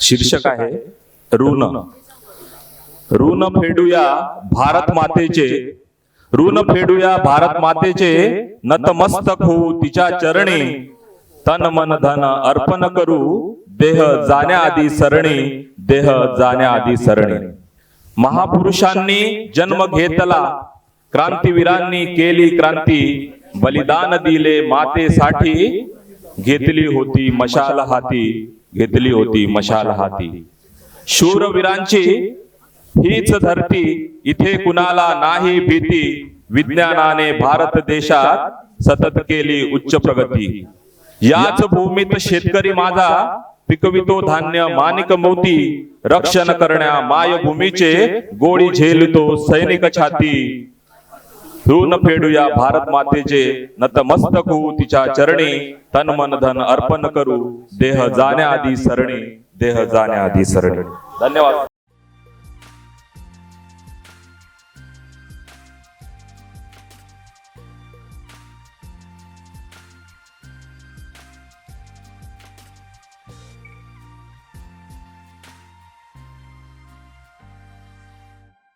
शीर्षक आहे ऋण. ऋण फेडूया भारत मातेचे, ऋण फेडूया भारत मातेचे, नतमस्तक होऊ तिच्या चरणी, तन मन धन अर्पण करू, देह जाण्याआधी सरणी, देह जाण्याआधी सरणी. महापुरुषांनी जन्म घेतला, क्रांतीवीरांनी केली क्रांती, बलिदान दिले मातेसाठी, घेतली होती मशाल हाती, घेतली होती मशाल हाती. शूरवीरांची हीच धरती, इथे कुणाला नाही भीती, विज्ञानाने भारत देशात सतत केली उच्च प्रगती. याच भूमीत शेतकरी माझा पिकवितो धान्य माणिक मोती, रक्षण करण्या मायभूमीचे गोळी झेलतो सैनिक छाती. ऋण फेडूया भारत मातेचे, नतमस्तक होऊ तिच्या चरणी, तन मन धन अर्पण करू, देह जाण्याआधी सरणी, देह जाण्याआधी सरणी. धन्यवाद.